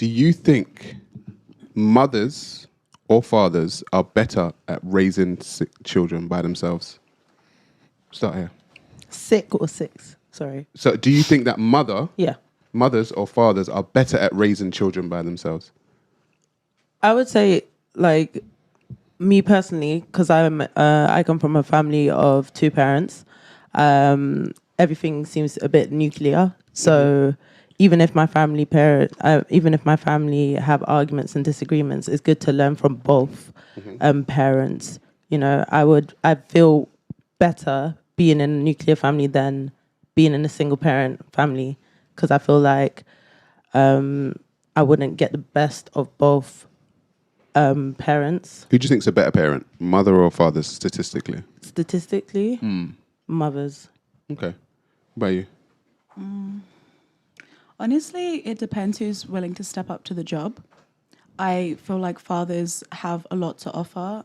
Do you think mothers or fathers are better at raising children by themselves? Start here. Sick or six? Sorry. So do you think that Yeah. mothers or fathers are better at raising children by themselves? I would say, like, me personally, because I come from a family of two parents. Everything seems a bit nuclear. So even if my family have arguments and disagreements, it's good to learn from both parents. You know, I feel better being in a nuclear family than being in a single parent family, because I feel like I wouldn't get the best of both parents. Who do you think's a better parent, mother or father, statistically? Statistically, mothers. Okay. What about you? Honestly, it depends who's willing to step up to the job. I feel like fathers have a lot to offer,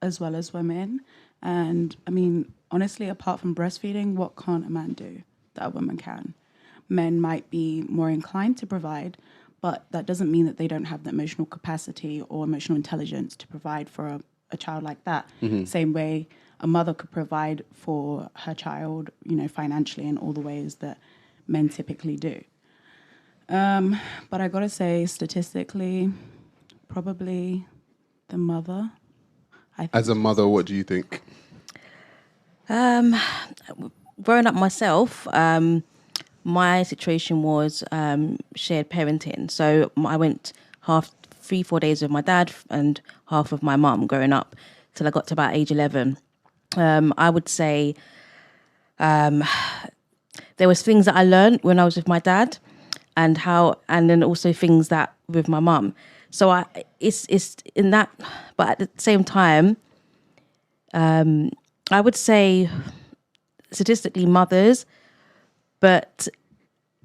as well as women. And I mean, honestly, apart from breastfeeding, what can't a man do that a woman can? Men might be more inclined to provide, but that doesn't mean that they don't have the emotional capacity or emotional intelligence to provide for a child like that. Same way a mother could provide for her child, you know, financially in all the ways that men typically do. But I gotta say, statistically, probably the mother. As a mother, what do you think? Growing up myself, my situation was shared parenting. So I went 3-4 days with my dad and half with my mum growing up till I got to about age 11. I would say there was things that I learned when I was with my dad, and then also things that with my mum. So it's in that, but at the same time, I would say statistically mothers, but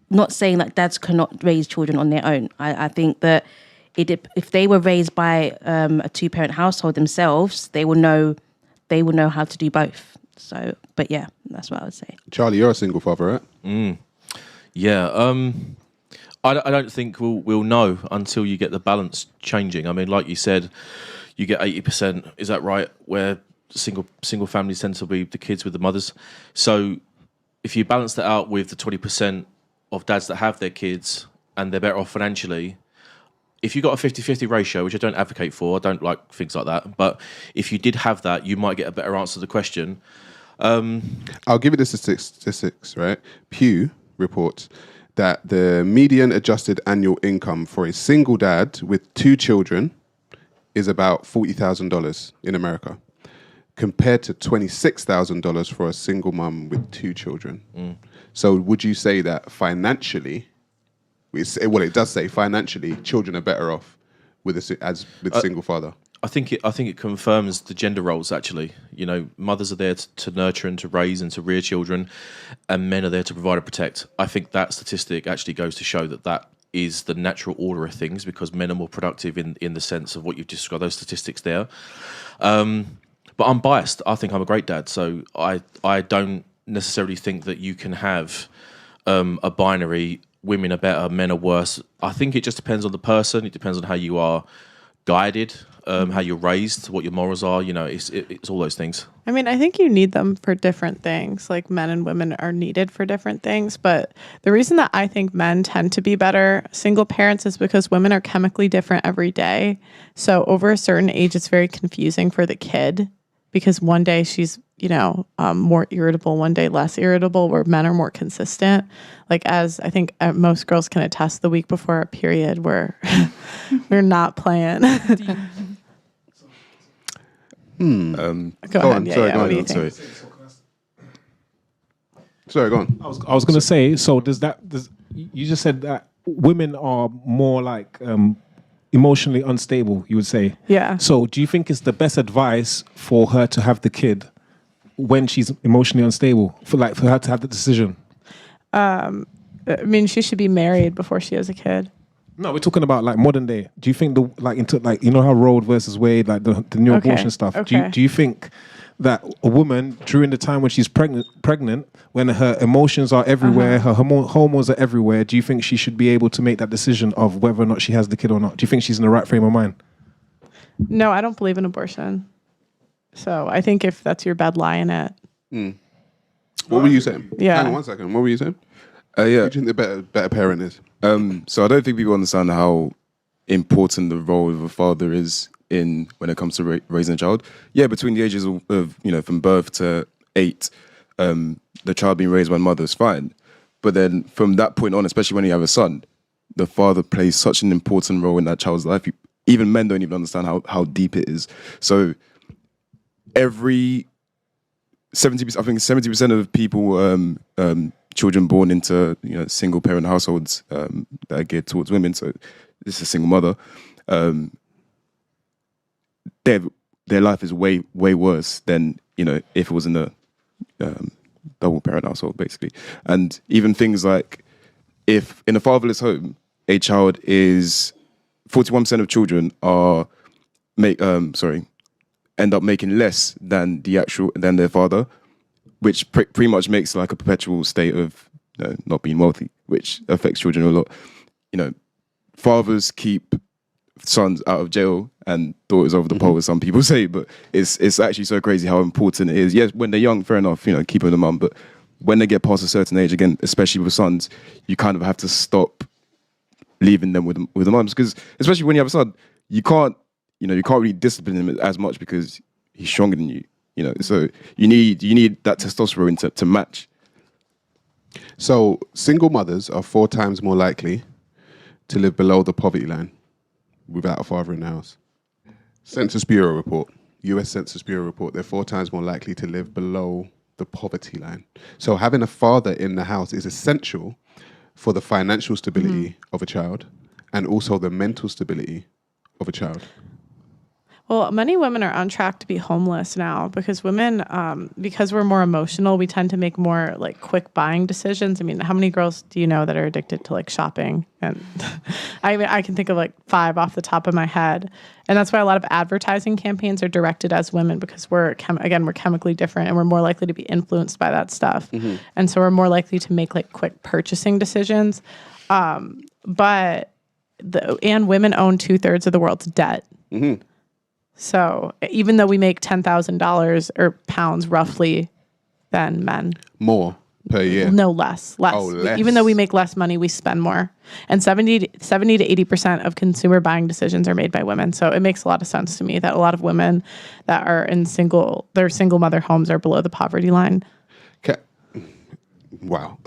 not saying that dads cannot raise children on their own. I think that if they were raised by a two-parent household themselves, they will know how to do both. So, but yeah, that's what I would say. Charlie, you're a single father, right? Yeah. I don't think we'll know until you get the balance changing. I mean, like you said, you get 80%. Is that right? Where single families tend to be the kids with the mothers. So if you balance that out with the 20% of dads that have their kids and they're better off financially, if you got a 50-50 ratio, which I don't advocate for, I don't like things like that, but if you did have that, you might get a better answer to the question. I'll give you the statistics, right? Pew reports that the median adjusted annual income for a single dad with two children is about $40,000 in America, compared to $26,000 for a single mum with two children. So would you say that financially, it does say financially, children are better off with single father? I think it confirms the gender roles, actually. You know, mothers are there to nurture and to raise and to rear children, and men are there to provide and protect. I think that statistic actually goes to show that is the natural order of things, because men are more productive in the sense of what you've described, those statistics there. But I'm biased. I think I'm a great dad, so I don't necessarily think that you can have a binary, women are better, men are worse. I think it just depends on the person. It depends on how you are guided, how you're raised, what your morals are. You know, it's all those things. I mean, I think you need them for different things. Like, men and women are needed for different things. But the reason that I think men tend to be better single parents is because women are chemically different every day. So over a certain age, it's very confusing for the kid, because one day she's, more irritable, one day less irritable, where men are more consistent. Like, as I think most girls can attest, the week before our period, we're not playing. Go ahead. Sorry, go what do you on. think? Sorry, go on. I was going to say, so you just said that women are more like emotionally unstable, you would say. Yeah. So do you think it's the best advice for her to have the kid when she's emotionally unstable, for her to have the decision? I mean, she should be married before she has a kid. No, we're talking about like modern day. Do you think how Roe versus Wade, like the new abortion stuff? Okay. Do you think that a woman during the time when she's pregnant, when her emotions are everywhere, her hormones are everywhere, do you think she should be able to make that decision of whether or not she has the kid or not? Do you think she's in the right frame of mind? No, I don't believe in abortion. So I think if that's your bed, lie in it. What were you saying? Yeah. Hang on 1 second. What were you saying? Yeah. Who do you think the better parent is? So I don't think people understand how important the role of a father is in when it comes to raising a child. Yeah, between the ages of from birth to 8, the child being raised by a mother is fine. But then from that point on, especially when you have a son, the father plays such an important role in that child's life. Even men don't even understand how deep it is. So every 70%, I think 70% of people, children born into single parent households that are geared towards women. So this is a single mother. Their life is way worse than if it was in a double parent household, basically. And even things like if in a fatherless home, a child is 41% of children end up making less than their father, which pretty much makes like a perpetual state of not being wealthy, which affects children a lot. Fathers keep sons out of jail and daughters over the pole, as some people say, but it's actually so crazy how important it is. Yes, when they're young, fair enough, keep them with the mum, but when they get past a certain age, again, especially with sons, you kind of have to stop leaving them with the mums, because especially when you have a son, you can't really discipline him as much because he's stronger than you. So you need that testosterone to match. So single mothers are 4 times more likely to live below the poverty line without a father in the house. Census Bureau report, US Census Bureau report, they're 4 times more likely to live below the poverty line. So having a father in the house is essential for the financial stability of a child and also the mental stability of a child. Well, many women are on track to be homeless now because women, because we're more emotional, we tend to make more like quick buying decisions. I mean, how many girls do you know that are addicted to like shopping? And I can think of like 5 off the top of my head. And that's why a lot of advertising campaigns are directed as women, because we're chemically different and we're more likely to be influenced by that stuff. And so we're more likely to make like quick purchasing decisions. And women own 2/3 of the world's debt. So even though we make $10,000 or pounds roughly than men. More per year? No, less. Oh, less. Even though we make less money, we spend more. And 70 to 80% of consumer buying decisions are made by women. So it makes a lot of sense to me that a lot of women that are in single mother homes are below the poverty line. Wow.